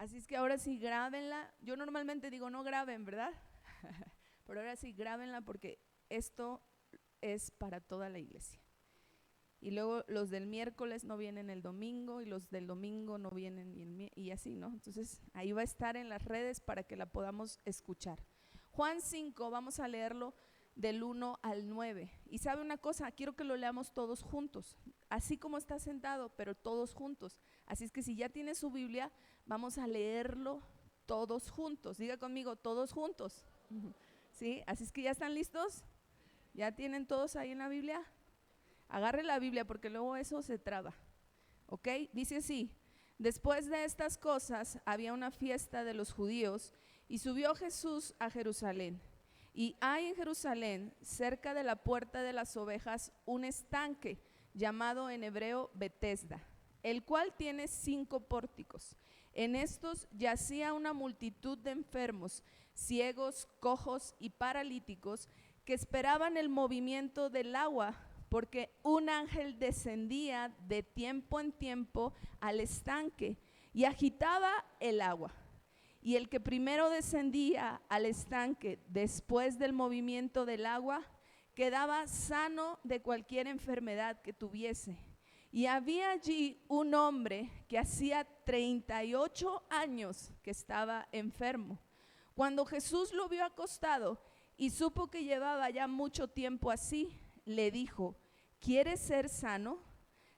Así es que ahora sí grábenla. Yo normalmente digo no graben, ¿verdad? Pero ahora sí grábenla porque esto es para toda la iglesia. Y luego los del miércoles no vienen el domingo y los del domingo no vienen y así, ¿no? Entonces ahí va a estar en las redes para que la podamos escuchar. Juan 5, vamos a leerlo del 1 al 9. Y sabe una cosa, quiero que lo leamos todos juntos, así como está sentado, pero todos juntos. Así es que si ya tiene su Biblia, vamos a leerlo todos juntos. Diga conmigo, todos juntos. ¿Sí? Así es que ya están listos. ¿Ya tienen todos ahí en la Biblia? Agarre la Biblia porque luego eso se traba. ¿Ok? Dice así: después de estas cosas había una fiesta de los judíos y subió Jesús a Jerusalén. Y hay en Jerusalén, cerca de la puerta de las ovejas, un estanque llamado en hebreo Betesda, el cual tiene 5 pórticos. En estos yacía una multitud de enfermos, ciegos, cojos y paralíticos, que esperaban el movimiento del agua, porque un ángel descendía de tiempo en tiempo al estanque y agitaba el agua. Y el que primero descendía al estanque después del movimiento del agua quedaba sano de cualquier enfermedad que tuviese. Y había allí un hombre que hacía 38 años que estaba enfermo. Cuando Jesús lo vio acostado y supo que llevaba ya mucho tiempo así, le dijo: ¿quieres ser sano?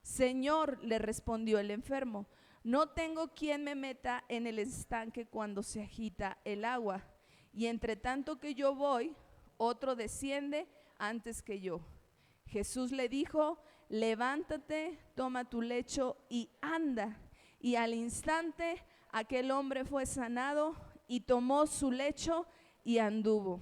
Señor, le respondió el enfermo, no tengo quien me meta en el estanque cuando se agita el agua, y entre tanto que yo voy, otro desciende antes que yo. Jesús le dijo: levántate, toma tu lecho y anda. Y al instante aquel hombre fue sanado y tomó su lecho y anduvo.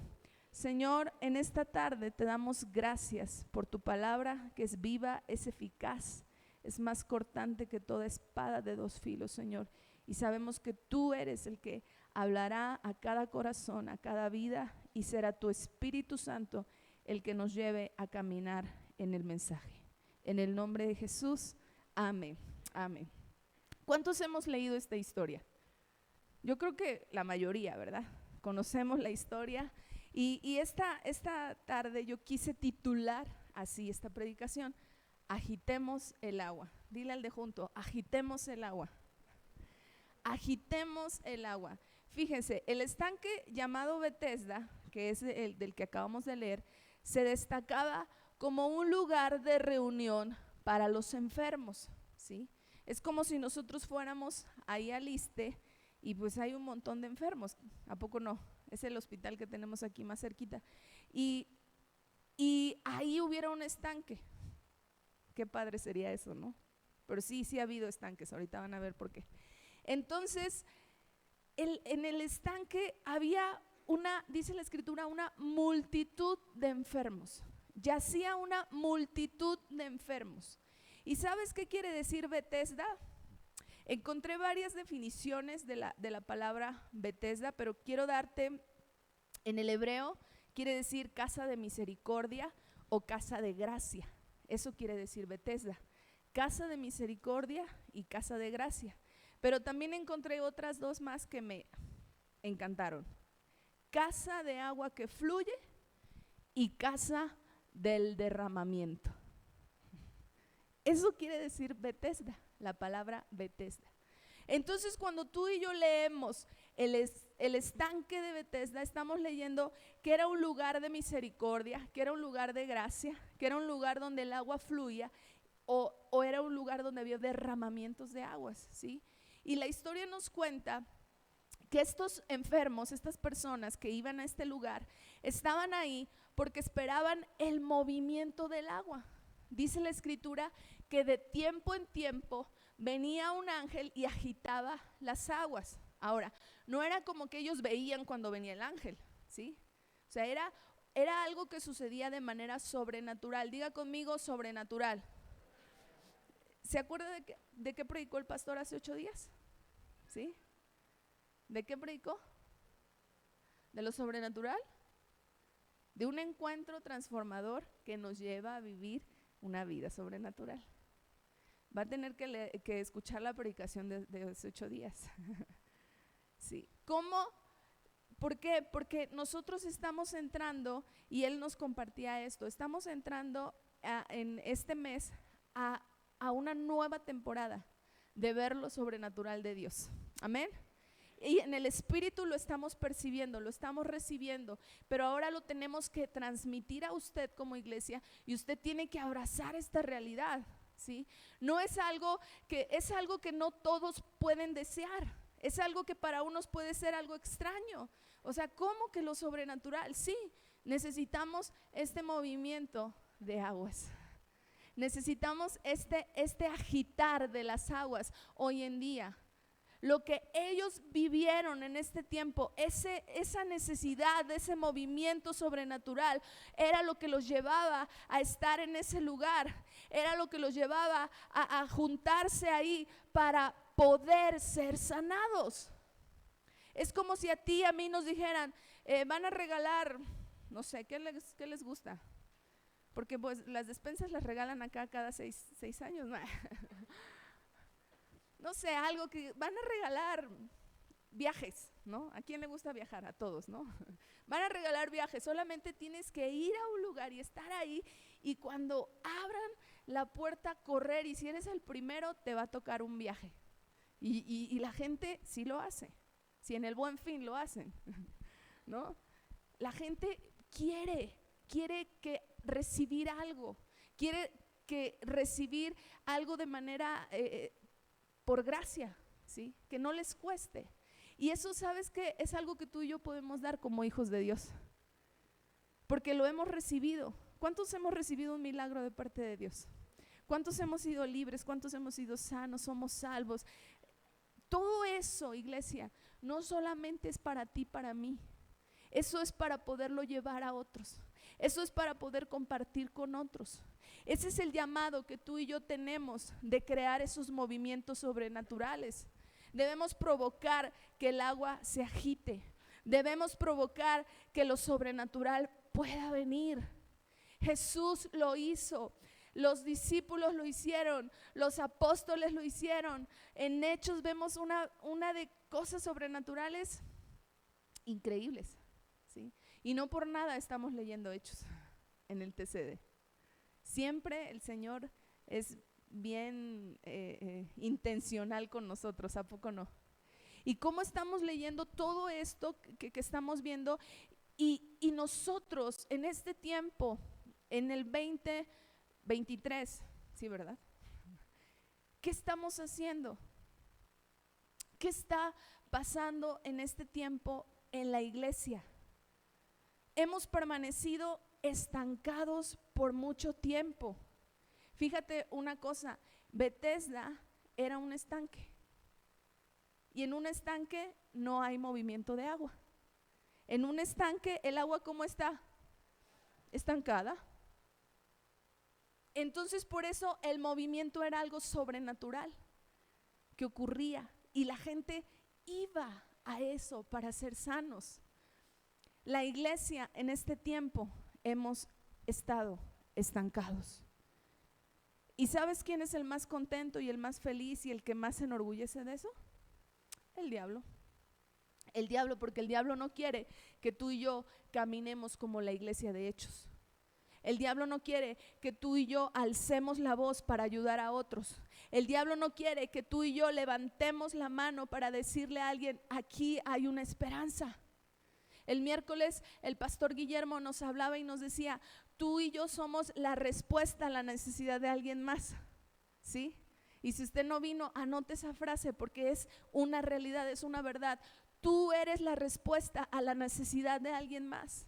Señor, en esta tarde te damos gracias por tu palabra, que es viva, es eficaz, es más cortante que toda espada de 2 filos, Señor. Y sabemos que tú eres el que hablará a cada corazón, a cada vida, y será tu Espíritu Santo el que nos lleve a caminar en el mensaje. En el nombre de Jesús, amén, amén. ¿Cuántos hemos leído esta historia? Yo creo que la mayoría, ¿verdad? Conocemos la historia. Y esta tarde yo quise titular así esta predicación: agitemos el agua. Dile al de junto, agitemos el agua. Agitemos el agua. Fíjense, el estanque llamado Betesda, que es el del que acabamos de leer, se destacaba como un lugar de reunión para los enfermos, ¿sí? Es como si nosotros fuéramos ahí al ISSSTE y pues hay un montón de enfermos, ¿a poco no? Es el hospital que tenemos aquí más cerquita. Y ahí hubiera un estanque. Qué padre sería eso, ¿no? Pero sí ha habido estanques, ahorita van a ver por qué. Entonces, en el estanque había dice la escritura, una multitud de enfermos. Yacía una multitud de enfermos. ¿Y sabes qué quiere decir Betesda? Encontré varias definiciones de la palabra Betesda, pero quiero darte, en el hebreo quiere decir casa de misericordia o casa de gracia. Eso quiere decir Betesda, casa de misericordia y casa de gracia. Pero también encontré otras 2 más que me encantaron: casa de agua que fluye y casa del derramamiento. Eso quiere decir Betesda, la palabra Betesda. Entonces, cuando tú y yo leemos el estanque de Betesda, estamos leyendo que era un lugar de misericordia, que era un lugar de gracia, que era un lugar donde el agua fluía, o era un lugar donde había derramamientos de aguas, ¿sí? Y la historia nos cuenta que estos enfermos, estas personas que iban a este lugar, estaban ahí porque esperaban el movimiento del agua. Dice la escritura que de tiempo en tiempo venía un ángel y agitaba las aguas. Ahora, no era como que ellos veían cuando venía el ángel, ¿sí? O sea, era algo que sucedía de manera sobrenatural. Diga conmigo, sobrenatural. ¿Se acuerda de qué predicó el pastor hace 8 días? ¿Sí? ¿De qué predicó? ¿De lo sobrenatural? De un encuentro transformador que nos lleva a vivir una vida sobrenatural. Va a tener que escuchar la predicación de hace 8 días. Sí. ¿Cómo? ¿Por qué? Porque nosotros estamos entrando, y él nos compartía esto, estamos entrando en este mes a una nueva temporada de ver lo sobrenatural de Dios. Amén. Y en el espíritu lo estamos percibiendo, lo estamos recibiendo, pero ahora lo tenemos que transmitir a usted como iglesia, y usted tiene que abrazar esta realidad, ¿sí? No es algo que no todos pueden desear, es algo que para unos puede ser algo extraño. O sea, ¿cómo que lo sobrenatural? Sí, necesitamos este movimiento de aguas. Necesitamos este agitar de las aguas hoy en día. Lo que ellos vivieron en este tiempo, esa necesidad de ese movimiento sobrenatural, era lo que los llevaba a estar en ese lugar, era lo que los llevaba a juntarse ahí para poder ser sanados. Es como si a ti y a mí nos dijeran, van a regalar, no sé, ¿qué les gusta? Porque pues las despensas las regalan acá cada seis años, ¿no? No sé, algo que van a regalar viajes, ¿no? ¿A quién le gusta viajar? A todos, ¿no? Van a regalar viajes, solamente tienes que ir a un lugar y estar ahí, y cuando abran la puerta, correr, y si eres el primero te va a tocar un viaje. Y la gente sí lo hace, si en el Buen Fin lo hacen, ¿no? La gente quiere que recibir algo, quiere que recibir algo de manera por gracia, ¿sí? Que no les cueste. Y eso, ¿sabes qué? Es algo que tú y yo podemos dar como hijos de Dios, porque lo hemos recibido. ¿Cuántos hemos recibido un milagro de parte de Dios? ¿Cuántos hemos sido libres? ¿Cuántos hemos sido sanos? Somos salvos. Todo eso, iglesia, no solamente es para ti, para mí. Eso es para poderlo llevar a otros. Eso es para poder compartir con otros. Ese es el llamado que tú y yo tenemos, de crear esos movimientos sobrenaturales. Debemos provocar que el agua se agite. Debemos provocar que lo sobrenatural pueda venir. Jesús lo hizo. Los discípulos lo hicieron, los apóstoles lo hicieron. En Hechos vemos una de cosas sobrenaturales increíbles, ¿sí? Y no por nada estamos leyendo Hechos en el TCD. Siempre el Señor es bien intencional con nosotros, ¿a poco no? Y cómo estamos leyendo todo esto que estamos viendo, y nosotros en este tiempo, en el 2023, sí, ¿verdad? ¿Qué estamos haciendo? ¿Qué está pasando en este tiempo en la iglesia? Hemos permanecido estancados por mucho tiempo. Fíjate una cosa, Bethesda era un estanque, y en un estanque no hay movimiento de agua. En un estanque el agua, ¿cómo está? Estancada. Entonces por eso el movimiento era algo sobrenatural que ocurría, y la gente iba a eso para ser sanos. La iglesia en este tiempo hemos estado estancados. ¿Y sabes quién es el más contento y el más feliz y el que más se enorgullece de eso? El diablo. El diablo, porque el diablo no quiere que tú y yo caminemos como la iglesia de Hechos. El diablo no quiere que tú y yo alcemos la voz para ayudar a otros. El diablo no quiere que tú y yo levantemos la mano para decirle a alguien, aquí hay una esperanza. El miércoles el pastor Guillermo nos hablaba y nos decía, tú y yo somos la respuesta a la necesidad de alguien más, ¿sí? Y si usted no vino, anote esa frase, porque es una realidad, es una verdad. Tú eres la respuesta a la necesidad de alguien más.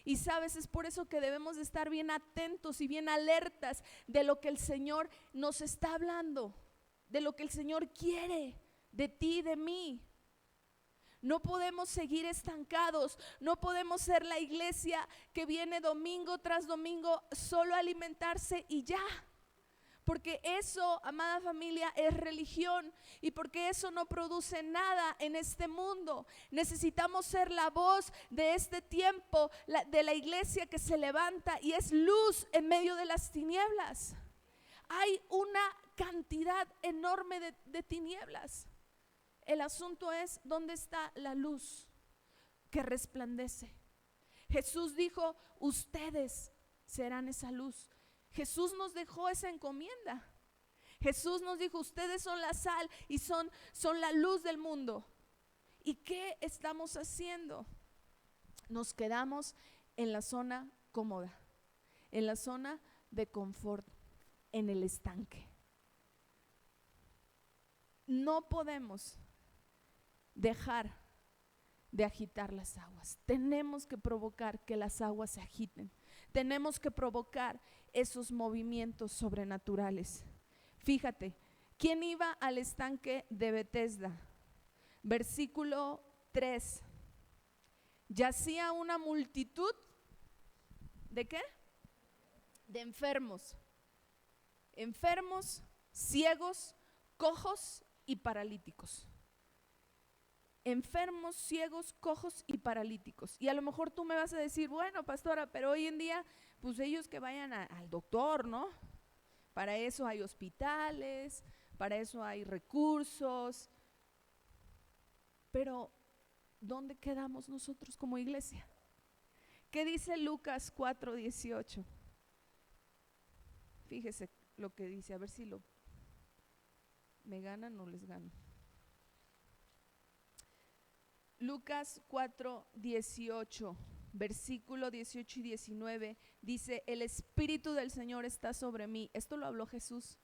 Y sabes, es por eso que debemos de estar bien atentos y bien alertas de lo que el Señor nos está hablando, de lo que el Señor quiere de ti y de mí. No podemos seguir estancados, no podemos ser la iglesia que viene domingo tras domingo solo a alimentarse y ya. Porque eso, amada familia, es religión, y porque eso no produce nada en este mundo. Necesitamos ser la voz de este tiempo, de la iglesia que se levanta y es luz en medio de las tinieblas. Hay una cantidad enorme de tinieblas. El asunto es, ¿dónde está la luz que resplandece? Jesús dijo, ustedes serán esa luz. Jesús nos dejó esa encomienda. Jesús nos dijo, ustedes son la sal y son la luz del mundo. ¿Y qué estamos haciendo? Nos quedamos en la zona cómoda, en la zona de confort, en el estanque. No podemos dejar de agitar las aguas. Tenemos que provocar que las aguas se agiten. Tenemos que provocar esos movimientos sobrenaturales. Fíjate, ¿quién iba al estanque de Betesda? Versículo 3. Yacía una multitud ¿de qué? De enfermos. Enfermos, ciegos, cojos y paralíticos. Enfermos, ciegos, cojos y paralíticos. Y a lo mejor tú me vas a decir, bueno, pastora, pero hoy en día, pues ellos que vayan al doctor, ¿no? Para eso hay hospitales, para eso hay recursos. Pero, ¿dónde quedamos nosotros como iglesia? ¿Qué dice Lucas 4:18? Fíjese lo que dice, a ver si me ganan o les gano. Lucas 4:18, versículo 18 y 19, dice, el Espíritu del Señor está sobre mí. Esto lo habló Jesús.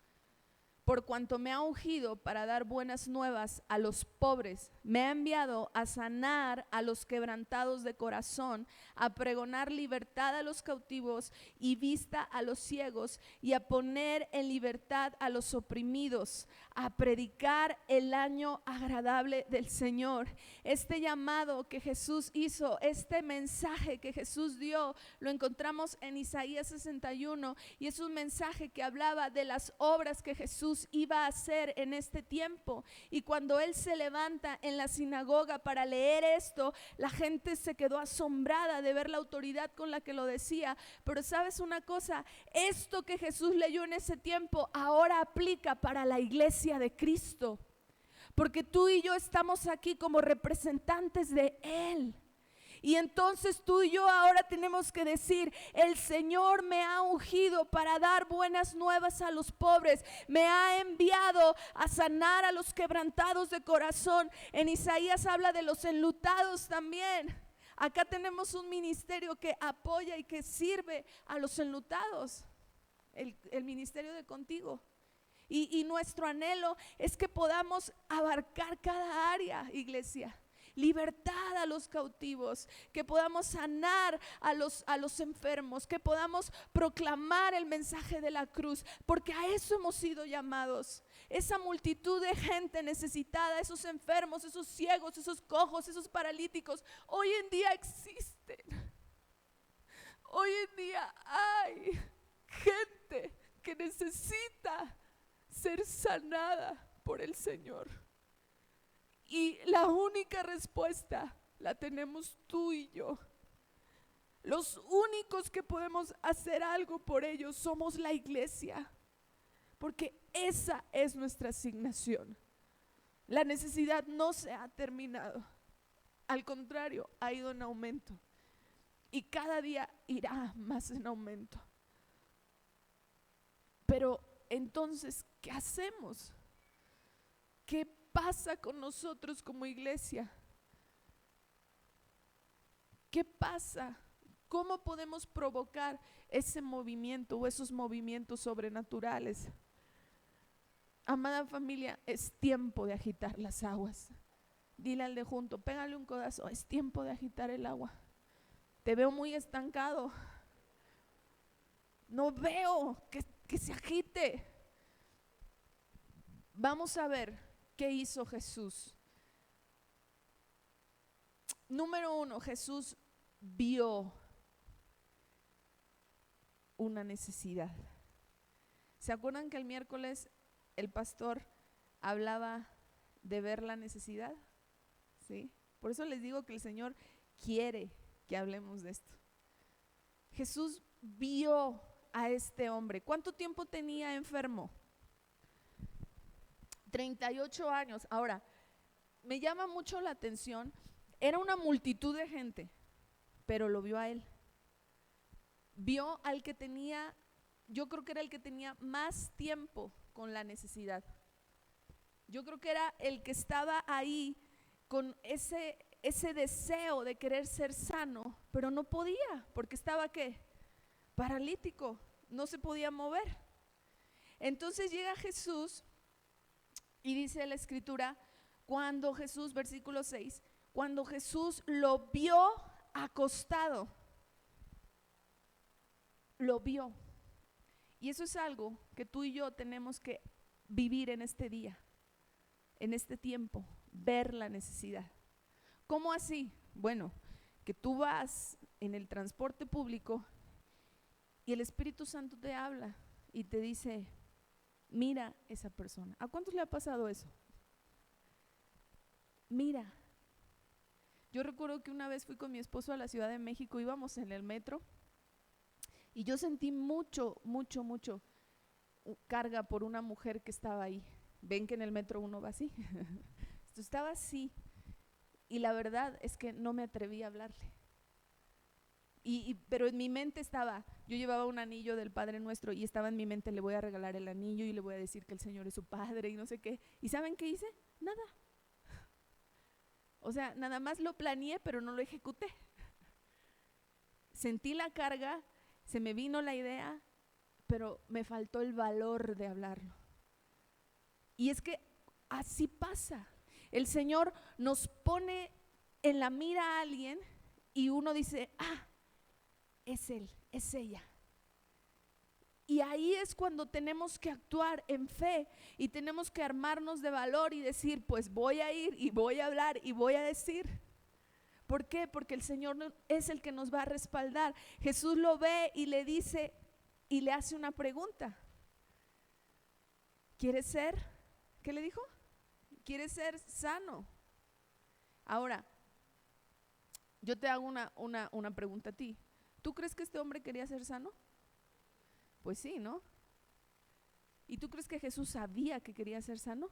Por cuanto me ha ungido para dar buenas nuevas a los pobres, me ha enviado a sanar a los quebrantados de corazón, a pregonar libertad a los cautivos y vista a los ciegos, y a poner en libertad a los oprimidos, a predicar el año agradable del Señor. Este llamado que Jesús hizo, este mensaje que Jesús dio, lo encontramos en Isaías 61, y es un mensaje que hablaba de las obras que Jesús iba a hacer en este tiempo. Y cuando él se levanta en la sinagoga para leer esto, la gente se quedó asombrada de ver la autoridad con la que lo decía. Pero sabes una cosa, esto que Jesús leyó en ese tiempo ahora aplica para la iglesia de Cristo, porque tú y yo estamos aquí como representantes de Él. Y entonces tú y yo ahora tenemos que decir, el Señor me ha ungido para dar buenas nuevas a los pobres, me ha enviado a sanar a los quebrantados de corazón. En Isaías habla de los enlutados también. Acá tenemos un ministerio que apoya y que sirve a los enlutados, el ministerio de Contigo. Y nuestro anhelo es que podamos abarcar cada área, iglesia. Libertad a los cautivos, que podamos sanar a los enfermos, que podamos proclamar el mensaje de la cruz, porque a eso hemos sido llamados. Esa multitud de gente necesitada, esos enfermos, esos ciegos, esos cojos, esos paralíticos, hoy en día existen. Hoy en día hay gente que necesita ser sanada por el Señor. Y la única respuesta la tenemos tú y yo. Los únicos que podemos hacer algo por ellos somos la iglesia, porque esa es nuestra asignación. La necesidad no se ha terminado, al contrario, ha ido en aumento y cada día irá más en aumento. Pero entonces, ¿qué hacemos? ¿Qué pasa con nosotros como iglesia? ¿Qué pasa? ¿Cómo podemos provocar ese movimiento o esos movimientos sobrenaturales? Amada familia, es tiempo de agitar las aguas. Dile al de junto, pégale un codazo, es tiempo de agitar el agua. Te veo muy estancado. No veo que se agite. Vamos a ver ¿qué hizo Jesús? Número 1, Jesús vio una necesidad. ¿Se acuerdan que el miércoles el pastor hablaba de ver la necesidad? ¿Sí? Por eso les digo que el Señor quiere que hablemos de esto. Jesús vio a este hombre. ¿Cuánto tiempo tenía enfermo? 38 años. Ahora, me llama mucho la atención, era una multitud de gente, pero lo vio a él. Vio al que tenía, yo creo que era el que tenía más tiempo con la necesidad. Yo creo que era el que estaba ahí con ese deseo de querer ser sano, pero no podía, porque estaba ¿qué? Paralítico, no se podía mover. Entonces llega Jesús y dice la escritura, cuando Jesús, versículo 6, cuando Jesús lo vio acostado, lo vio. Y eso es algo que tú y yo tenemos que vivir en este día, en este tiempo, ver la necesidad. ¿Cómo así? Bueno, que tú vas en el transporte público y el Espíritu Santo te habla y te dice, mira esa persona. ¿A cuántos le ha pasado eso? Mira. Yo recuerdo que una vez fui con mi esposo a la Ciudad de México, íbamos en el metro y yo sentí mucho carga por una mujer que estaba ahí. Ven que en el metro uno va así. Estaba así y la verdad es que no me atreví a hablarle. Pero en mi mente estaba, yo llevaba un anillo del Padre Nuestro y estaba en mi mente, le voy a regalar el anillo y le voy a decir que el Señor es su Padre y no sé qué. ¿Y saben qué hice? Nada. O sea, nada más lo planeé, pero no lo ejecuté. Sentí la carga, se me vino la idea, pero me faltó el valor de hablarlo. Y es que así pasa. El Señor nos pone en la mira a alguien y uno dice, es él, es ella. Y ahí es cuando tenemos que actuar en fe y tenemos que armarnos de valor y decir, pues voy a ir y voy a hablar y voy a decir. ¿Por qué? Porque el Señor es el que nos va a respaldar. Jesús lo ve y le dice y le hace una pregunta. ¿Quieres ser? ¿Qué le dijo? ¿Quieres ser sano? Ahora, yo te hago una pregunta a ti. ¿Tú crees que este hombre quería ser sano? Pues sí, ¿no? ¿Y tú crees que Jesús sabía que quería ser sano?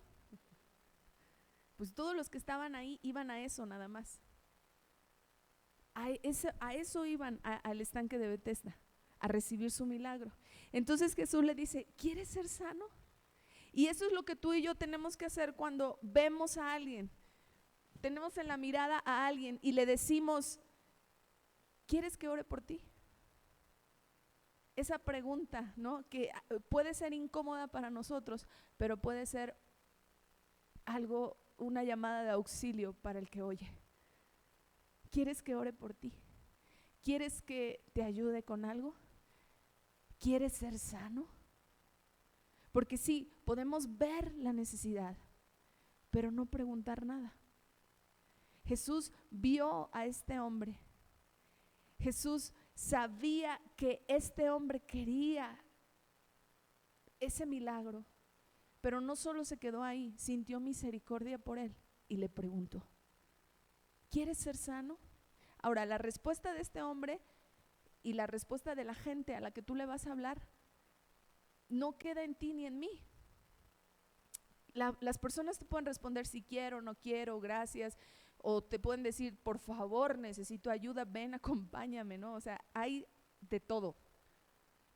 Pues todos los que estaban ahí iban a eso nada más. A eso iban al estanque de Betesda, a recibir su milagro. Entonces Jesús le dice, ¿quieres ser sano? Y eso es lo que tú y yo tenemos que hacer cuando vemos a alguien. Tenemos en la mirada a alguien y le decimos, ¿quieres que ore por ti? Esa pregunta, ¿no? Que puede ser incómoda para nosotros, pero puede ser algo, una llamada de auxilio para el que oye. ¿Quieres que ore por ti? ¿Quieres que te ayude con algo? ¿Quieres ser sano? Porque sí, podemos ver la necesidad, pero no preguntar nada. Jesús vio a este hombre. Jesús sabía que este hombre quería ese milagro, pero no solo se quedó ahí, sintió misericordia por él y le preguntó, ¿quieres ser sano? Ahora, la respuesta de este hombre y la respuesta de la gente a la que tú le vas a hablar no queda en ti ni en mí. Las personas te pueden responder si quiero, no quiero, gracias, o te pueden decir, por favor, necesito ayuda, ven, acompáñame, ¿no? O sea, hay de todo.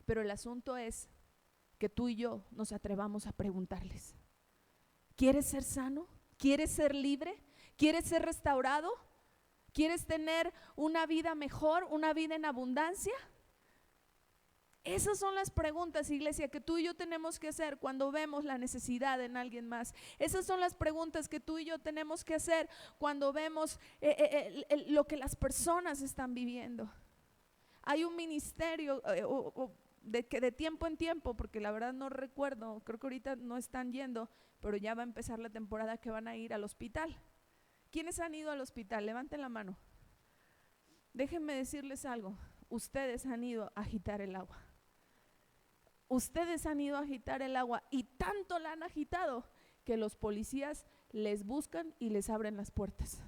Pero el asunto es que tú y yo nos atrevamos a preguntarles, ¿quieres ser sano? ¿Quieres ser libre? ¿Quieres ser restaurado? ¿Quieres tener una vida mejor, una vida en abundancia? Esas son las preguntas, iglesia, que tú y yo tenemos que hacer cuando vemos la necesidad en alguien más. Esas son las preguntas que tú y yo tenemos que hacer cuando vemos lo que las personas están viviendo. Hay un ministerio que de tiempo en tiempo, porque la verdad no recuerdo, creo que ahorita no están yendo, pero ya va a empezar la temporada que van a ir al hospital. ¿Quiénes han ido al hospital? Levanten la mano. Déjenme decirles algo, ustedes han ido a agitar el agua. Ustedes han ido a agitar el agua y tanto la han agitado que los policías les buscan y les abren las puertas.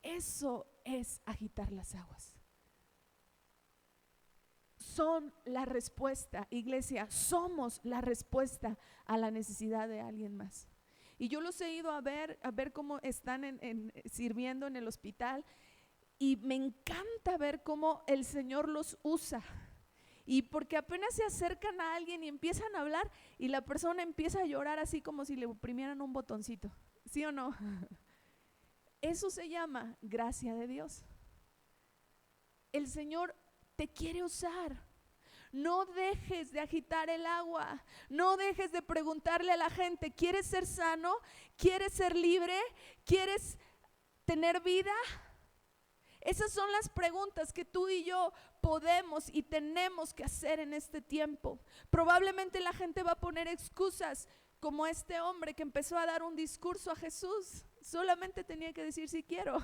Eso es agitar las aguas. son la respuesta, iglesia, somos la respuesta a la necesidad de alguien más. Y yo los he ido a ver cómo están sirviendo en el hospital, y me encanta ver cómo el Señor los usa. Y porque apenas se acercan a alguien y empiezan a hablar, y la persona empieza a llorar así como si le oprimieran un botoncito, ¿sí o no? Eso se llama gracia de Dios. El Señor te quiere usar. No dejes de agitar el agua, no dejes de preguntarle a la gente: ¿quieres ser sano? ¿Quieres ser libre? ¿Quieres tener vida? Esas son las preguntas que tú y yo podemos y tenemos que hacer en este tiempo. Probablemente la gente va a poner excusas, como este hombre que empezó a dar un discurso a Jesús. Solamente tenía que decir sí quiero.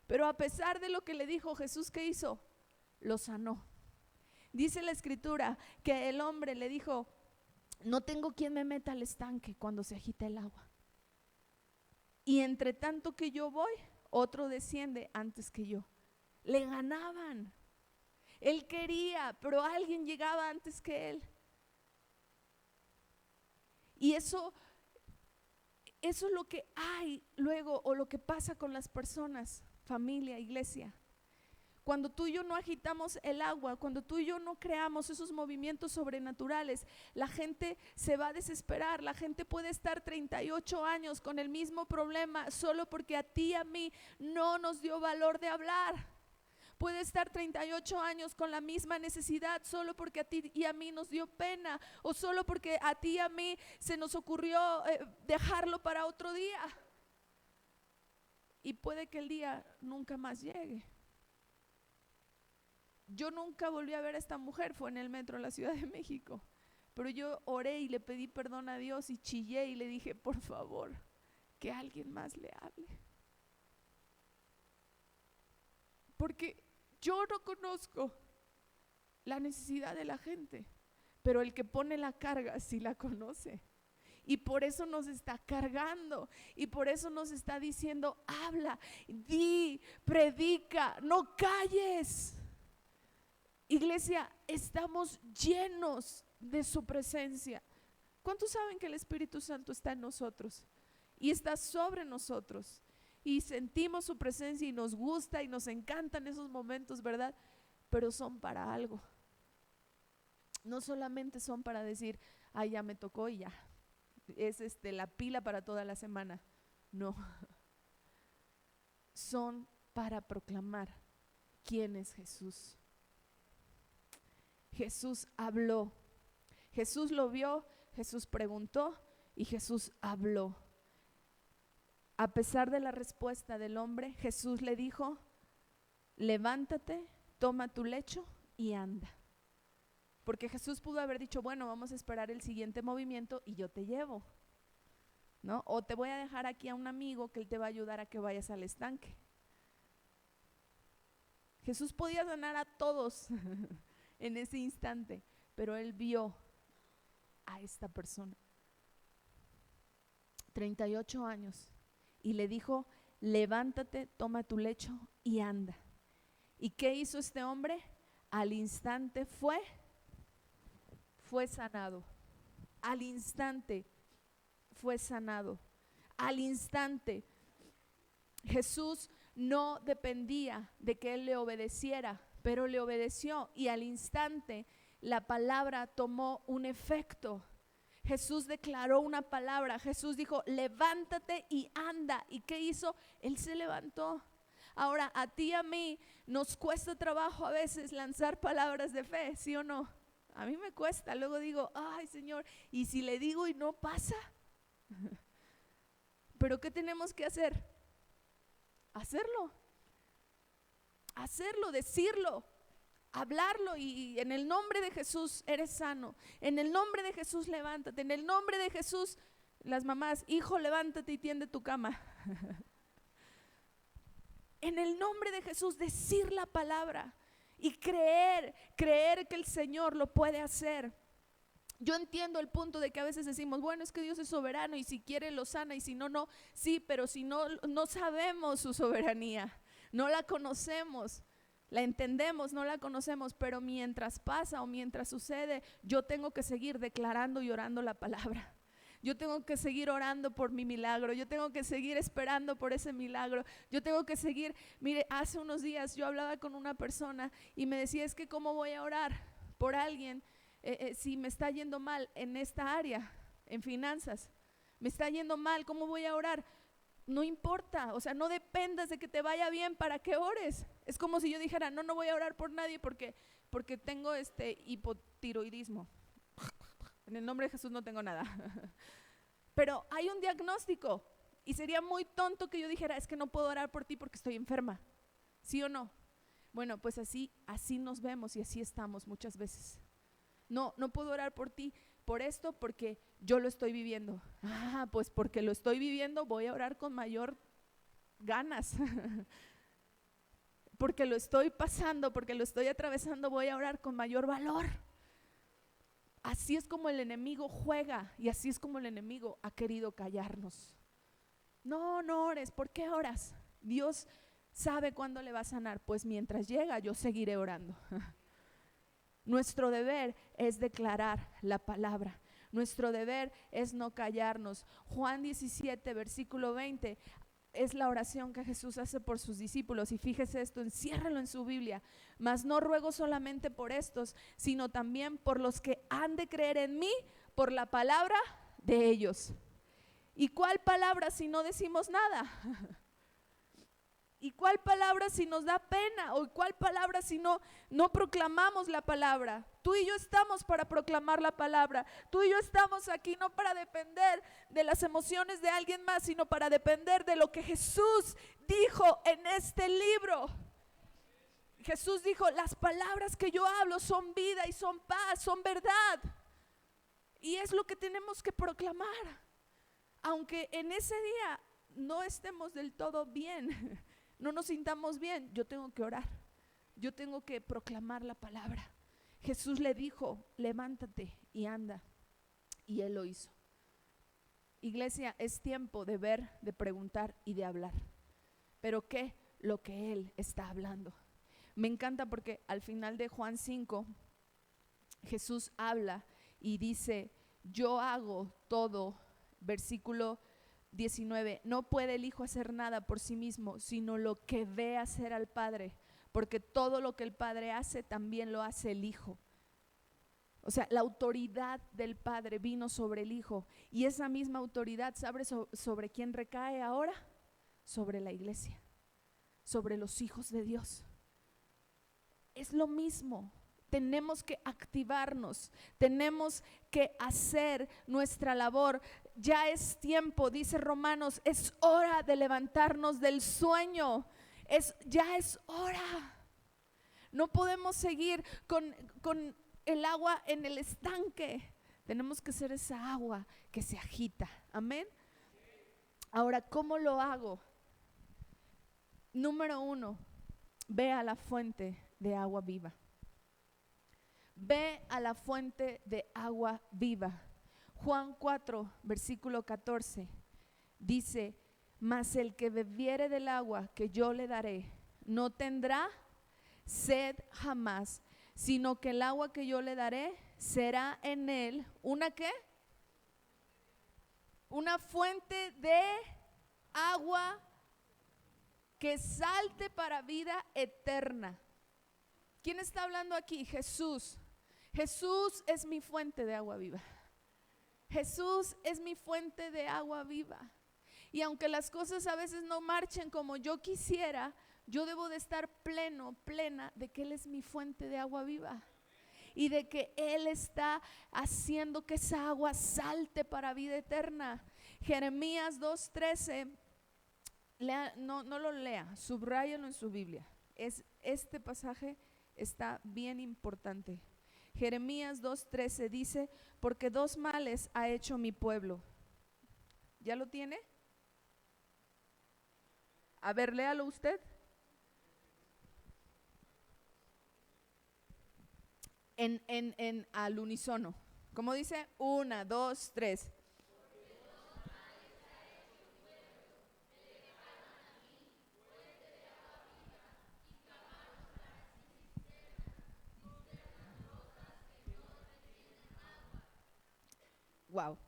Pero a pesar de lo que le dijo Jesús, ¿qué hizo? Lo sanó. Dice la escritura que el hombre le dijo: no tengo quien me meta al estanque cuando se agita el agua. Y entre tanto que yo voy, otro desciende antes que yo. Le ganaban. Él quería, pero alguien llegaba antes que él. Y eso es lo que hay luego, o lo que pasa con las personas, familia, iglesia. Cuando tú y yo no agitamos el agua, cuando tú y yo no creamos esos movimientos sobrenaturales, la gente se va a desesperar. La gente puede estar 38 años con el mismo problema solo porque a ti y a mí no nos dio valor de hablar. Puede estar 38 años con la misma necesidad solo porque a ti y a mí nos dio pena, o solo porque a ti y a mí se nos ocurrió dejarlo para otro día. Y puede que el día nunca más llegue. Yo nunca volví a ver a esta mujer, fue en el metro de la Ciudad de México, pero yo oré y le pedí perdón a Dios y chillé y le dije: por favor, que alguien más le hable. Porque yo no conozco la necesidad de la gente, pero el que pone la carga sí la conoce. Y por eso nos está cargando, y por eso nos está diciendo: habla, di, predica, no calles. Iglesia, estamos llenos de su presencia. ¿Cuántos saben que el Espíritu Santo está en nosotros y está sobre nosotros? Y sentimos su presencia y nos gusta y nos encantan esos momentos, ¿verdad? Pero son para algo. No solamente son para decir: ay, ya me tocó y ya, es la pila para toda la semana. No, son para proclamar quién es Jesús. Jesús habló, Jesús lo vio, Jesús preguntó y Jesús habló. A pesar de la respuesta del hombre, Jesús le dijo: levántate, toma tu lecho y anda. Porque Jesús pudo haber dicho: bueno, vamos a esperar el siguiente movimiento y yo te llevo, ¿no? O te voy a dejar aquí a un amigo que él te va a ayudar a que vayas al estanque. Jesús podía sanar a todos en ese instante, pero él vio a esta persona, 38 años, y le dijo: levántate, toma tu lecho y anda. ¿Y qué hizo este hombre? Al instante fue sanado. Al instante fue sanado. Al instante. Jesús no dependía de que él le obedeciera, pero le obedeció, y al instante la palabra tomó un efecto. Jesús declaró una palabra. Jesús dijo: levántate y anda. ¿Y qué hizo? Él se levantó. Ahora, a ti y a mí nos cuesta trabajo a veces lanzar palabras de fe, ¿sí o no? A mí me cuesta. Luego digo: ay, Señor, ¿y si le digo y no pasa? Pero ¿qué tenemos que hacer? Hacerlo, decirlo, hablarlo, y en el nombre de Jesús eres sano. En el nombre de Jesús levántate. En el nombre de Jesús, las mamás: hijo, levántate y tiende tu cama. En el nombre de Jesús, decir la palabra y creer que el Señor lo puede hacer. Yo entiendo el punto de que a veces decimos: bueno, es que Dios es soberano y si quiere lo sana y si no, no. Sí, pero si no sabemos su soberanía, no la conocemos. La entendemos, no la conocemos, pero mientras pasa o mientras sucede, yo tengo que seguir declarando y orando la palabra. Yo tengo que seguir orando por mi milagro, yo tengo que seguir esperando por ese milagro, yo tengo que seguir. Mire, hace unos días yo hablaba con una persona y me decía, es que ¿cómo voy a orar por alguien si me está yendo mal en esta área, en finanzas? Me está yendo mal, ¿cómo voy a orar? No importa, o sea, no dependas de que te vaya bien para que ores. Es como si yo dijera, no voy a orar por nadie porque tengo hipotiroidismo. En el nombre de Jesús no tengo nada. Pero hay un diagnóstico y sería muy tonto que yo dijera, es que no puedo orar por ti porque estoy enferma. ¿Sí o no? Bueno, pues así nos vemos y así estamos muchas veces. No puedo orar por ti por esto porque yo lo estoy viviendo. Pues porque lo estoy viviendo voy a orar con mayor ganas. Porque lo estoy pasando, porque lo estoy atravesando, voy a orar con mayor valor. Así es como el enemigo juega y así es como el enemigo ha querido callarnos. No ores, ¿por qué oras? Dios sabe cuándo le va a sanar, pues mientras llega yo seguiré orando. Nuestro deber es declarar la palabra. Nuestro deber es no callarnos. Juan 17, versículo 20, es la oración que Jesús hace por sus discípulos. Y fíjese esto, enciérralo en su Biblia. Mas no ruego solamente por estos, sino también por los que han de creer en mí por la palabra de ellos. ¿Y cuál palabra si no decimos nada? ¿Y cuál palabra si nos da pena? ¿O cuál palabra si no proclamamos la palabra? Tú y yo estamos para proclamar la palabra. Tú y yo estamos aquí no para depender de las emociones de alguien más, sino para depender de lo que Jesús dijo en este libro. Jesús dijo, las palabras que yo hablo son vida y son paz, son verdad. Y es lo que tenemos que proclamar. Aunque en ese día no estemos del todo bien, no nos sintamos bien, yo tengo que orar, yo tengo que proclamar la palabra. Jesús le dijo, levántate y anda, y él lo hizo. Iglesia, es tiempo de ver, de preguntar y de hablar. ¿Pero qué? Lo que él está hablando. Me encanta porque al final de Juan 5, Jesús habla y dice, yo hago todo, versículo 19, no puede el Hijo hacer nada por sí mismo, sino lo que ve hacer al Padre, porque todo lo que el Padre hace, también lo hace el Hijo. O sea, la autoridad del Padre vino sobre el Hijo, y esa misma autoridad, ¿sabes sobre quién recae ahora? Sobre la iglesia, sobre los hijos de Dios. Es lo mismo. Tenemos que activarnos, tenemos que hacer nuestra labor. Ya es tiempo, dice Romanos, es hora de levantarnos del sueño. Ya es hora. No podemos seguir con el agua en el estanque. Tenemos que ser esa agua que se agita. Amén. Ahora, ¿cómo lo hago? Número 1, ve a la fuente de agua viva. Ve a la fuente de agua viva. Juan 4, versículo 14 dice, mas el que bebiere del agua que yo le daré, no tendrá sed jamás, sino que el agua que yo le daré será en él, ¿una qué? Una fuente de agua que salte para vida eterna. ¿Quién está hablando aquí? Jesús. Jesús es mi fuente de agua viva. Jesús es mi fuente de agua viva. Y aunque las cosas a veces no marchen como yo quisiera, yo debo de estar plena de que Él es mi fuente de agua viva. Y de que Él está haciendo que esa agua salte para vida eterna. Jeremías 2:13, no lo lea, subráyalo en su Biblia. Este pasaje está bien importante. Jeremías 2:13 dice, porque 2 males ha hecho mi pueblo. ¿Ya lo tiene? A ver, léalo usted. Al unísono. ¿Cómo dice? 1, 2, 3. Wow.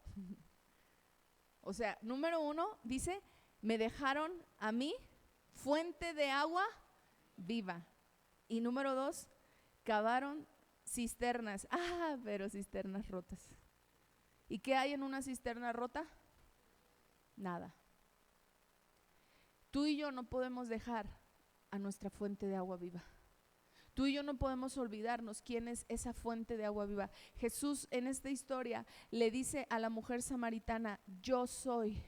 O sea, número 1 dice, me dejaron a mí fuente de agua viva. Y número 2, cavaron cisternas. Pero cisternas rotas. ¿Y qué hay en una cisterna rota? Nada. Tú y yo no podemos dejar a nuestra fuente de agua viva. Tú y yo no podemos olvidarnos quién es esa fuente de agua viva. Jesús en esta historia le dice a la mujer samaritana, yo soy.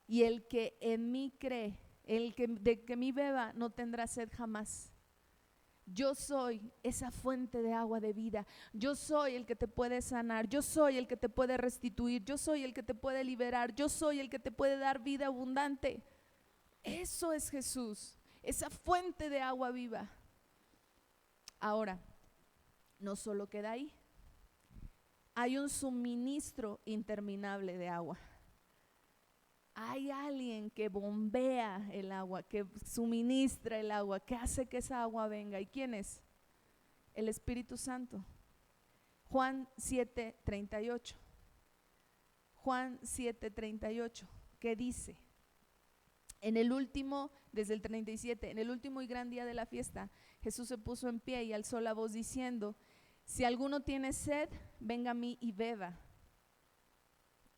Y el que en mí cree, el que de que mí beba, no tendrá sed jamás. Yo soy esa fuente de agua de vida. Yo soy el que te puede sanar. Yo soy el que te puede restituir. Yo soy el que te puede liberar. Yo soy el que te puede dar vida abundante. Eso es Jesús, esa fuente de agua viva. Ahora, no solo queda ahí. Hay un suministro interminable de agua. Hay alguien que bombea el agua, que suministra el agua, que hace que esa agua venga. ¿Y quién es? El Espíritu Santo. Juan 7:38. Juan 7:38, ¿qué dice? En el último, desde el 37, en el último y gran día de la fiesta, Jesús se puso en pie y alzó la voz diciendo, si alguno tiene sed, venga a mí y beba.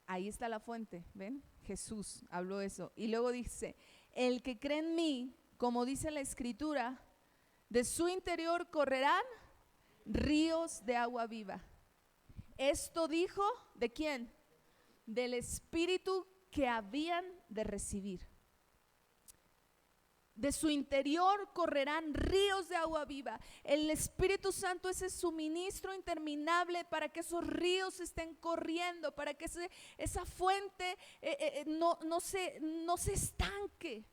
Ahí está la fuente, ¿ven? Jesús habló eso. Y luego dice, el que cree en mí, como dice la Escritura, de su interior correrán ríos de agua viva. Esto dijo, ¿de quién? Del Espíritu que habían de recibir. De su interior correrán ríos de agua viva. El Espíritu Santo es el suministro interminable para que esos ríos estén corriendo, para que esa fuente no se estanque.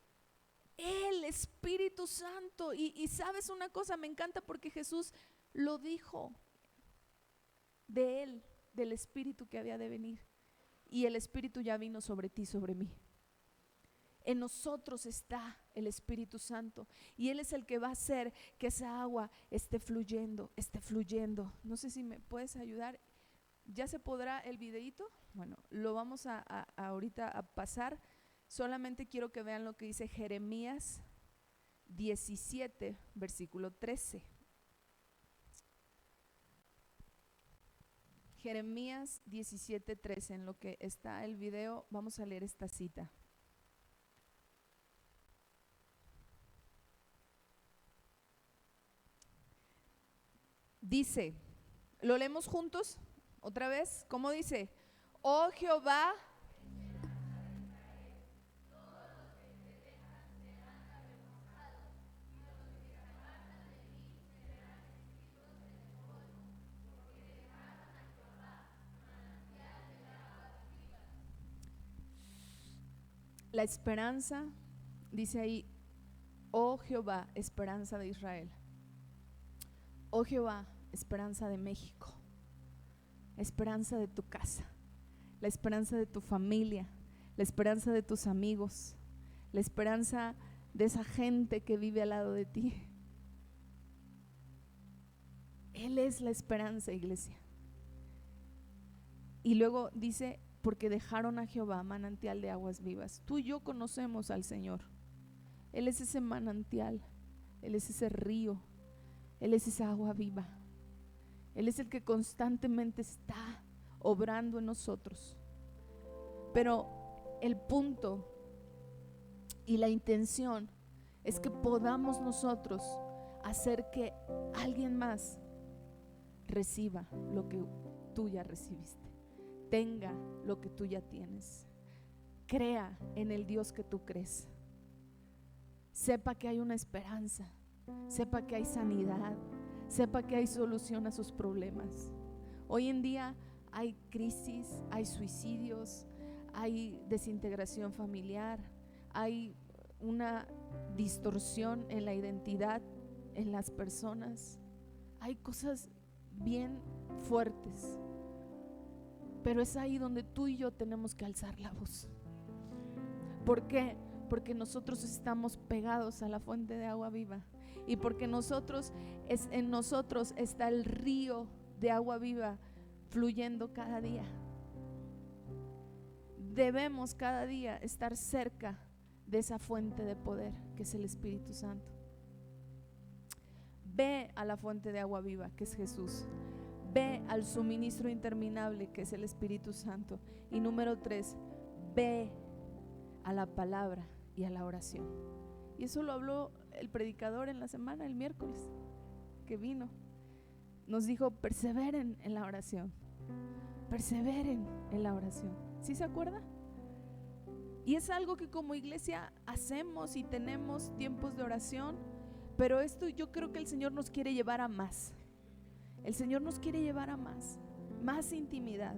El Espíritu Santo. Y sabes una cosa, me encanta porque Jesús lo dijo de él, del Espíritu que había de venir. Y el Espíritu ya vino sobre ti, sobre mí. En nosotros está el Espíritu Santo y Él es el que va a hacer que esa agua esté fluyendo, esté fluyendo. No sé si me puedes ayudar. ¿Ya se podrá el videíto? Bueno, lo vamos a ahorita a pasar. Solamente quiero que vean lo que dice Jeremías 17, versículo 13. Jeremías 17, 13, en lo que está el video, vamos a leer esta cita. Dice, ¿lo leemos juntos? Otra vez, ¿cómo dice? Oh Jehová, la esperanza, dice ahí, oh Jehová, esperanza de Israel. Oh Jehová, esperanza de México, esperanza de tu casa, la esperanza de tu familia, la esperanza de tus amigos, la esperanza de esa gente que vive al lado de ti. Él es la esperanza, iglesia. Y luego dice, porque dejaron a Jehová manantial de aguas vivas. Tú y yo conocemos al Señor. Él es ese manantial, Él es ese río, Él es esa agua viva. Él es el que constantemente está obrando en nosotros. Pero el punto y la intención es que podamos nosotros hacer que alguien más reciba lo que tú ya recibiste, tenga lo que tú ya tienes, crea en el Dios que tú crees, sepa que hay una esperanza, sepa que hay sanidad, sepa que hay solución a sus problemas. Hoy en día hay crisis, hay suicidios, hay desintegración familiar, hay una distorsión en la identidad en las personas, hay cosas bien fuertes, pero es ahí donde tú y yo tenemos que alzar la voz. ¿Por qué? Porque nosotros estamos pegados a la fuente de agua viva y porque en nosotros está el río de agua viva fluyendo cada día. debemos cada día estar cerca de esa fuente de poder que es el Espíritu Santo. Ve a la fuente de agua viva que es Jesús. Ve al suministro interminable que es el Espíritu Santo. Y número 3, ve a la palabra y a la oración. Y eso lo habló el predicador en la semana, el miércoles que vino. Nos dijo: perseveren en la oración. Perseveren en la oración. ¿Sí se acuerda? Y es algo que como iglesia hacemos y tenemos tiempos de oración, pero esto yo creo que el Señor nos quiere llevar a más. El Señor nos quiere llevar a más intimidad.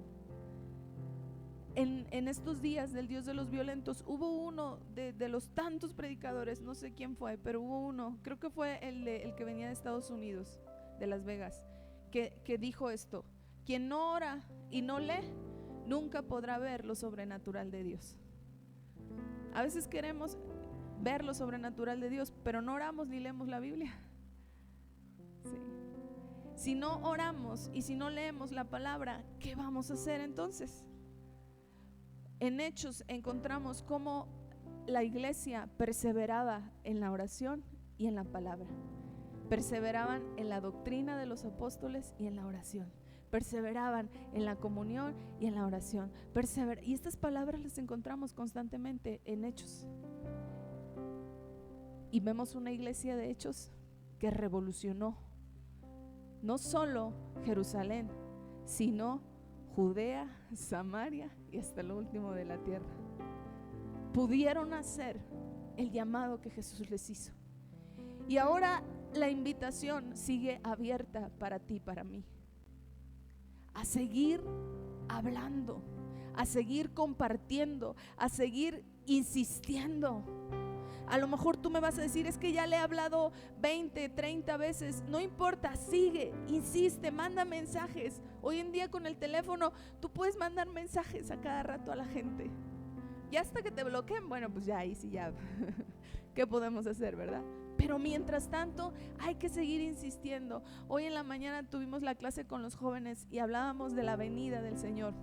En estos días del Dios de los violentos hubo uno de los tantos predicadores, no sé quién fue, pero hubo uno, creo que fue el que venía de Estados Unidos, de Las Vegas, que dijo esto: quien no ora y no lee, nunca podrá ver lo sobrenatural de Dios. A veces queremos ver lo sobrenatural de Dios, pero no oramos ni leemos la Biblia. Sí. Si no oramos y si no leemos la palabra, ¿qué vamos a hacer entonces? En Hechos encontramos cómo la iglesia perseveraba en la oración y en la palabra. Perseveraban en la doctrina de los apóstoles y en la oración. Perseveraban en la comunión y en la oración. Y estas palabras las encontramos constantemente en Hechos. Y vemos una iglesia de Hechos que revolucionó no solo Jerusalén, sino Judea, Samaria y hasta lo último de la tierra. Pudieron hacer el llamado que Jesús les hizo. Y ahora la invitación sigue abierta para ti, para mí, a seguir hablando, a seguir compartiendo, a seguir insistiendo. A lo mejor tú me vas a decir: es que ya le he hablado 20, 30 veces. No importa, sigue, insiste, manda mensajes. Hoy en día con el teléfono tú puedes mandar mensajes a cada rato a la gente. Y hasta que te bloqueen, bueno, pues ya ahí sí ya ¿qué podemos hacer, verdad? Pero mientras tanto hay que seguir insistiendo. Hoy en la mañana tuvimos la clase con los jóvenes y hablábamos de la venida del Señor,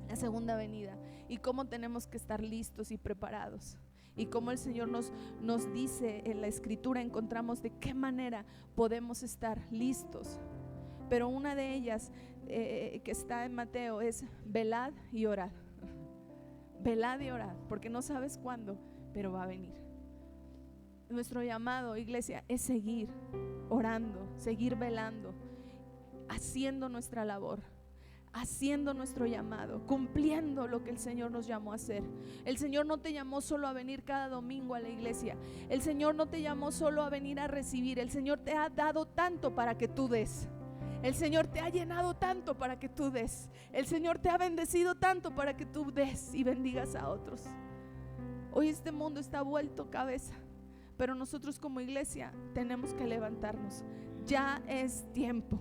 la segunda venida, y cómo tenemos que estar listos y preparados. Y como el Señor nos dice en la Escritura, encontramos de qué manera podemos estar listos. Pero una de ellas que está en Mateo es: velad y orad. Velad y orad, porque no sabes cuándo, pero va a venir. Nuestro llamado, iglesia, es seguir orando, seguir velando, haciendo nuestra labor, haciendo nuestro llamado, cumpliendo lo que el Señor nos llamó a hacer. El Señor no te llamó solo a venir cada domingo a la iglesia. El Señor no te llamó solo a venir a recibir. El Señor te ha dado tanto para que tú des. El Señor te ha llenado tanto para que tú des. El Señor te ha bendecido tanto para que tú des y bendigas a otros. Hoy este mundo está vuelto cabeza, pero nosotros como iglesia tenemos que levantarnos. Ya es tiempo,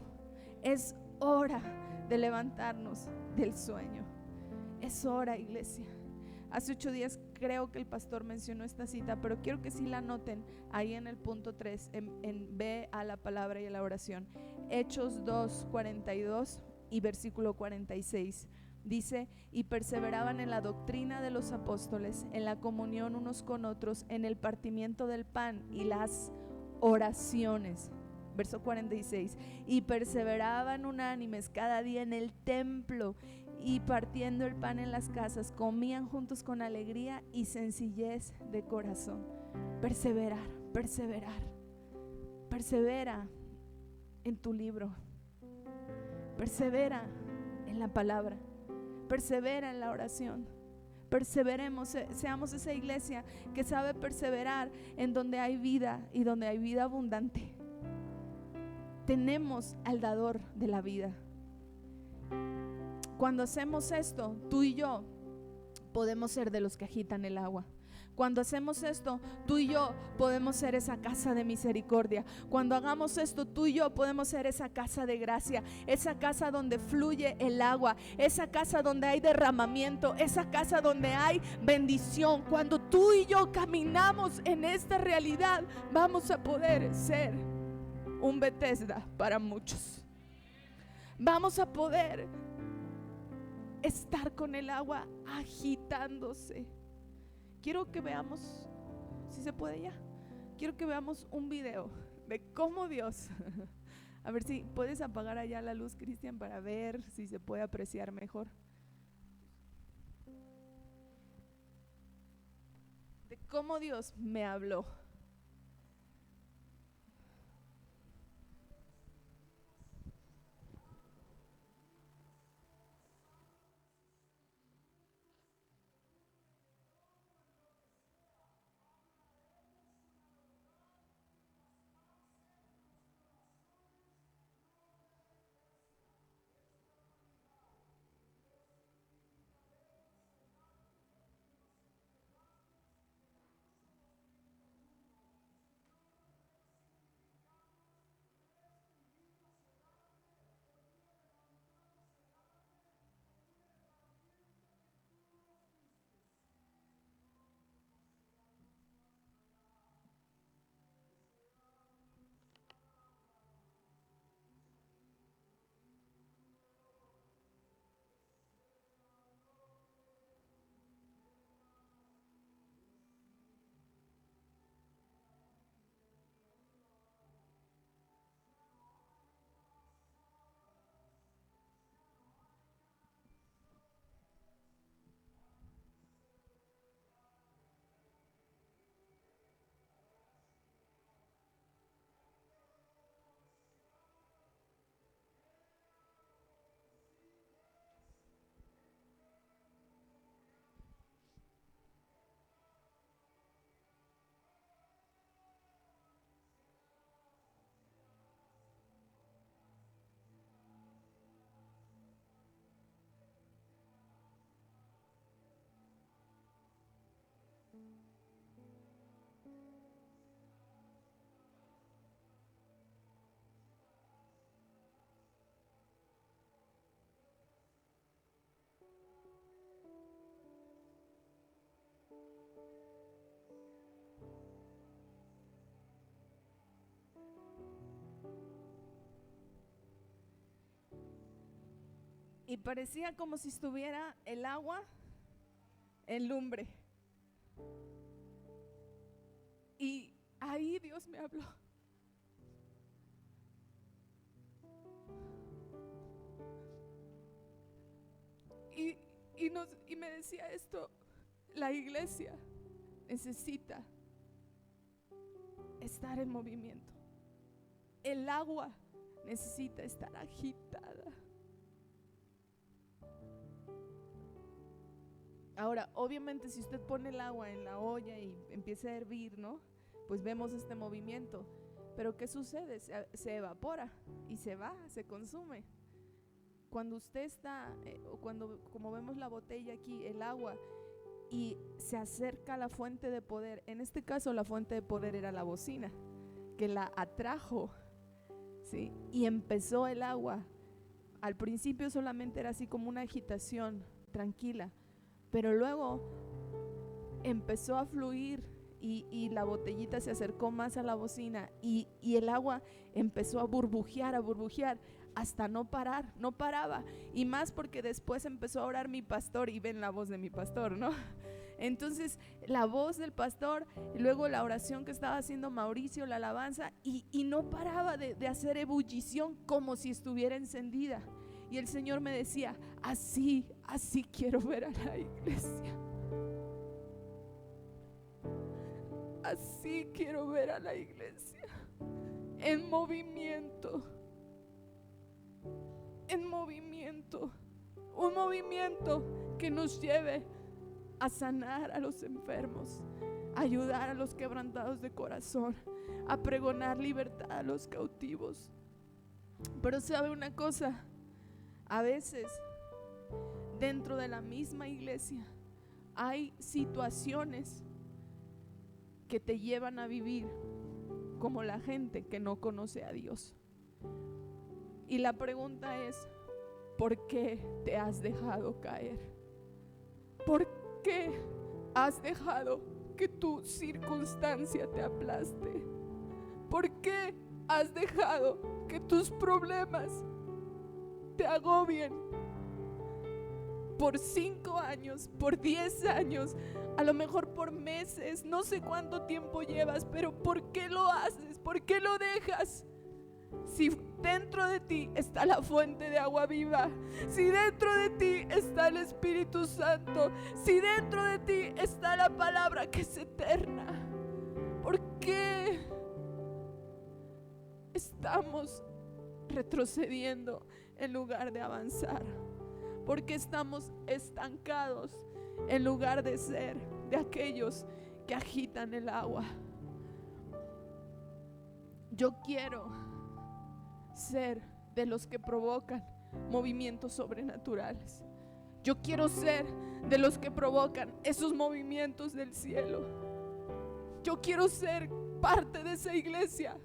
es hora de levantarnos del sueño. Es hora, iglesia. Hace 8 días creo que el pastor mencionó esta cita, pero quiero que sí la anoten ahí en el punto 3, en ve a la palabra y a la oración. Hechos 2:42 y versículo 46 dice: y perseveraban en la doctrina de los apóstoles, en la comunión unos con otros, en el partimiento del pan y las oraciones. Verso 46: y perseveraban unánimes cada día en el templo, y partiendo el pan en las casas, comían juntos con alegría y sencillez de corazón. Perseverar, perseverar. Persevera en tu libro. Persevera en la palabra. Persevera en la oración. Perseveremos, seamos esa iglesia que sabe perseverar en donde hay vida y donde hay vida abundante. Tenemos al dador de la vida. Cuando hacemos esto, tú y yo podemos ser de los que agitan el agua. Cuando hacemos esto, tú y yo podemos ser esa casa de misericordia. Cuando hagamos esto, tú y yo podemos ser esa casa de gracia, esa casa donde fluye el agua, esa casa donde hay derramamiento, esa casa donde hay bendición. Cuando tú y yo caminamos en esta realidad, vamos a poder ser un Bethesda para muchos. Vamos a poder estar con el agua agitándose. Quiero que veamos, si se puede ya, quiero que veamos un video de cómo Dios, a ver si puedes apagar allá la luz, Cristian, para ver si se puede apreciar mejor. De cómo Dios me habló. Y parecía como si estuviera el agua en lumbre. Y ahí Dios me habló. Y me decía esto: la iglesia necesita estar en movimiento. El agua necesita estar agitada. Ahora, obviamente, si usted pone el agua en la olla y empieza a hervir, ¿no? Pues vemos este movimiento. Pero ¿qué sucede? Se evapora y se va, se consume. Cuando usted está, o cuando, como vemos la botella aquí, el agua, y se acerca a la fuente de poder, en este caso la fuente de poder era la bocina, que la atrajo, ¿sí? Y empezó el agua. Al principio solamente era así como una agitación tranquila, pero luego empezó a fluir y la botellita se acercó más a la bocina y el agua empezó a burbujear hasta no parar, no paraba. Y más porque después empezó a orar mi pastor y ven la voz de mi pastor, ¿no? Entonces la voz del pastor, y luego la oración que estaba haciendo Mauricio, la alabanza, y no paraba de hacer ebullición como si estuviera encendida. Y el Señor me decía: así quiero ver a la iglesia. Así quiero ver a la iglesia, en movimiento, un movimiento que nos lleve a sanar a los enfermos, a ayudar a los quebrantados de corazón, a pregonar libertad a los cautivos. Pero ¿sabe una cosa? A veces dentro de la misma iglesia hay situaciones que te llevan a vivir como la gente que no conoce a Dios. Y la pregunta es: ¿por qué te has dejado caer? ¿Por qué has dejado que tu circunstancia te aplaste? ¿Por qué has dejado que tus problemas te agobien? por 5 años, por 10 años, a lo mejor por meses, no sé cuánto tiempo llevas, pero ¿por qué lo haces? ¿Por qué lo dejas? Si dentro de ti está la fuente de agua viva, si dentro de ti está el Espíritu Santo, si dentro de ti está la palabra que es eterna, ¿por qué estamos retrocediendo en lugar de avanzar? ¿Por qué estamos estancados en lugar de ser de aquellos que agitan el agua? Yo quiero ser de los que provocan movimientos sobrenaturales. Yo quiero ser de los que provocan esos movimientos del cielo. Yo quiero ser parte de esa iglesia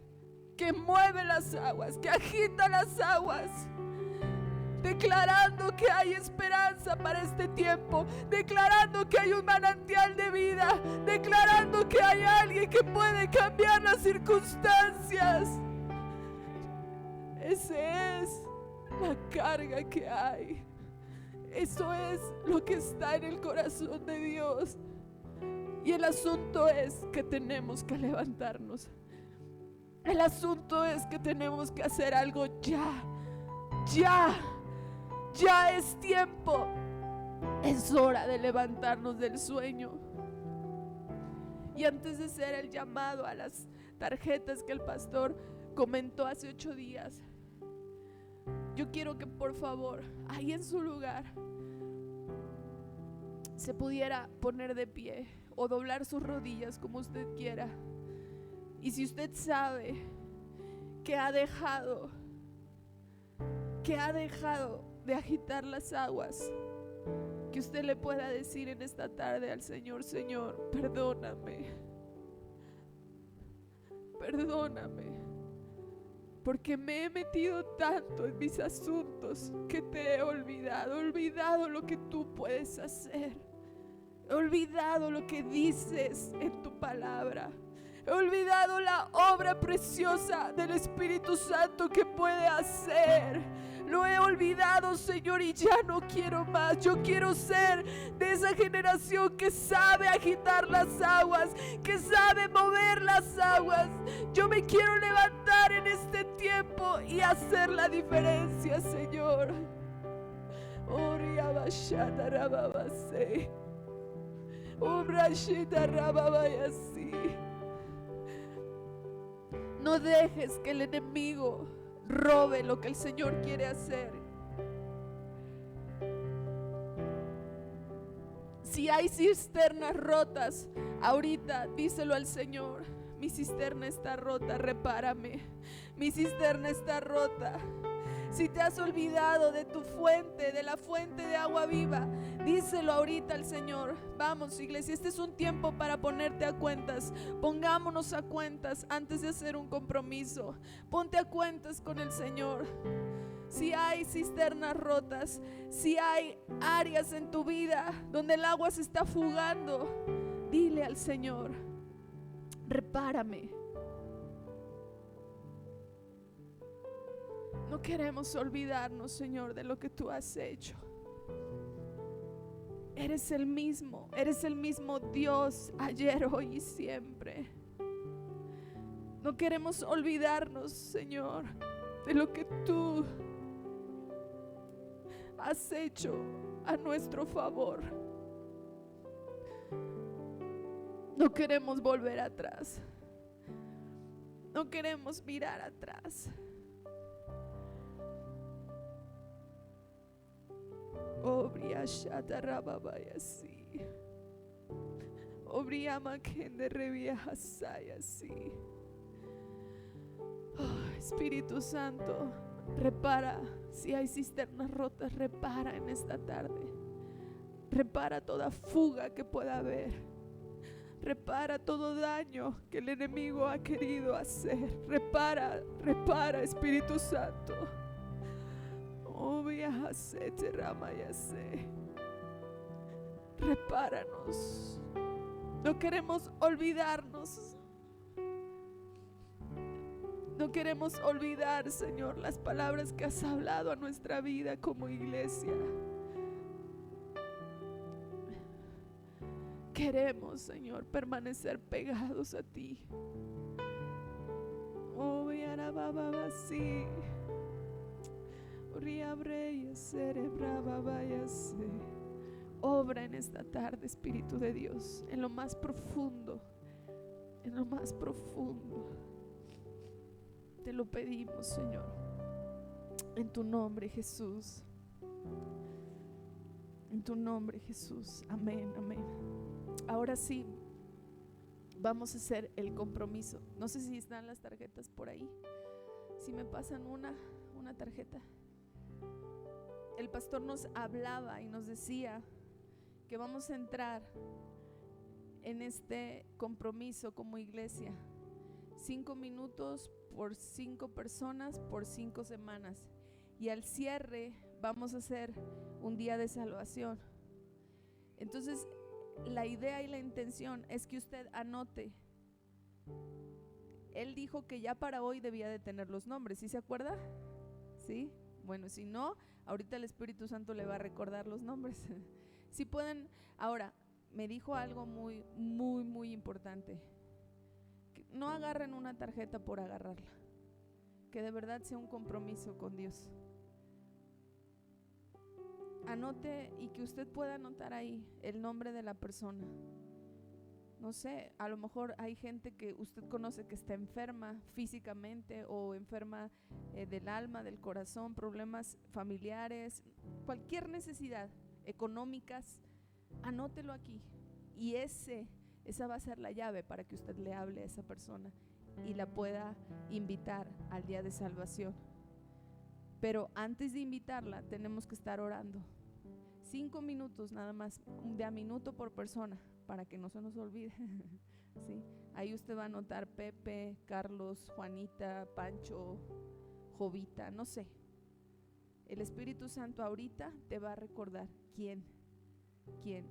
que mueve las aguas, que agita las aguas, declarando que hay esperanza para este tiempo, declarando que hay un manantial de vida, declarando que hay alguien que puede cambiar las circunstancias. Esa es la carga que hay. Eso es lo que está en el corazón de Dios. Y el asunto es que tenemos que levantarnos. El asunto es que tenemos que hacer algo ya. Ya es tiempo. Es hora de levantarnos del sueño. Y antes de hacer el llamado a las tarjetas que el pastor comentó hace 8 días, yo quiero que por favor, ahí en su lugar, se pudiera poner de pie o doblar sus rodillas como usted quiera. Y si usted sabe que ha dejado de agitar las aguas, que usted le pueda decir en esta tarde al Señor: Señor, perdóname, porque me he metido tanto en mis asuntos que te he olvidado lo que tú puedes hacer, he olvidado lo que dices en tu palabra, he olvidado la obra preciosa del Espíritu Santo que puede hacer. Lo he olvidado, Señor, y ya no quiero más. Yo quiero ser de esa generación que sabe agitar las aguas, que sabe mover las aguas. Yo me quiero levantar en este tiempo y hacer la diferencia, Señor. No dejes que el enemigo robe lo que el Señor quiere hacer. Si hay cisternas rotas, ahorita díselo al Señor: mi cisterna está rota, repárame. Mi cisterna está rota. Si te has olvidado de tu fuente, de la fuente de agua viva, díselo ahorita al Señor. Vamos, iglesia, este es un tiempo para ponerte a cuentas. Pongámonos a cuentas antes de hacer un compromiso. Ponte a cuentas con el Señor. Si hay cisternas rotas, si hay áreas en tu vida donde el agua se está fugando, dile al Señor: repárame. No queremos olvidarnos, Señor, de lo que tú has hecho. Eres el mismo Dios ayer, hoy y siempre. No queremos olvidarnos, Señor, de lo que tú has hecho a nuestro favor. No queremos volver atrás. No queremos mirar atrás. Obria shatarababaya-si. Obria makende reviajasaya-si. Espíritu Santo, repara. Si hay cisternas rotas, repara en esta tarde. Repara toda fuga que pueda haber. Repara todo daño que el enemigo ha querido hacer. Repara, Espíritu Santo. Repáranos. No queremos olvidarnos. No queremos olvidar, Señor, las palabras que has hablado a nuestra vida como iglesia. Queremos, Señor, permanecer pegados a ti. Oh, sí. Obra en esta tarde, Espíritu de Dios, en lo más profundo, en lo más profundo. Te lo pedimos, Señor, en tu nombre, Jesús. En tu nombre, Jesús. Amén, amén. Ahora sí, vamos a hacer el compromiso. No sé si están las tarjetas por ahí. Si me pasan una tarjeta. El pastor nos hablaba y nos decía que vamos a entrar en este compromiso como iglesia. 5 minutos por 5 personas por 5 semanas. Y al cierre vamos a hacer un día de salvación. Entonces, la idea y la intención es que usted anote. Él dijo que ya para hoy debía de tener los nombres, ¿sí se acuerda? ¿Sí? Bueno, si no, ahorita el Espíritu Santo le va a recordar los nombres. Si pueden, ahora, me dijo algo muy, muy, muy importante. Que no agarren una tarjeta por agarrarla. Que de verdad sea un compromiso con Dios. Anote y que usted pueda anotar ahí el nombre de la persona. No sé, a lo mejor hay gente que usted conoce que está enferma físicamente o enferma del alma, del corazón, problemas familiares, cualquier necesidad económicas, anótelo aquí. Y esa va a ser la llave para que usted le hable a esa persona y la pueda invitar al día de salvación. Pero antes de invitarla tenemos que estar orando. 5 minutos nada más, de a minuto por persona, para que no se nos olvide. ¿Sí? Ahí usted va a anotar Pepe, Carlos, Juanita, Pancho, Jovita, no sé. El Espíritu Santo ahorita te va a recordar quién.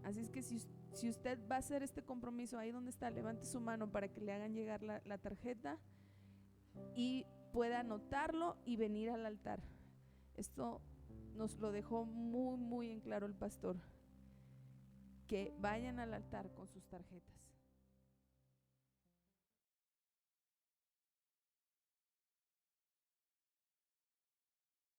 Así es que si usted va a hacer este compromiso, ahí donde está, levante su mano para que le hagan llegar la tarjeta y pueda anotarlo y venir al altar. Esto nos lo dejó muy, muy en claro el pastor, que vayan al altar con sus tarjetas.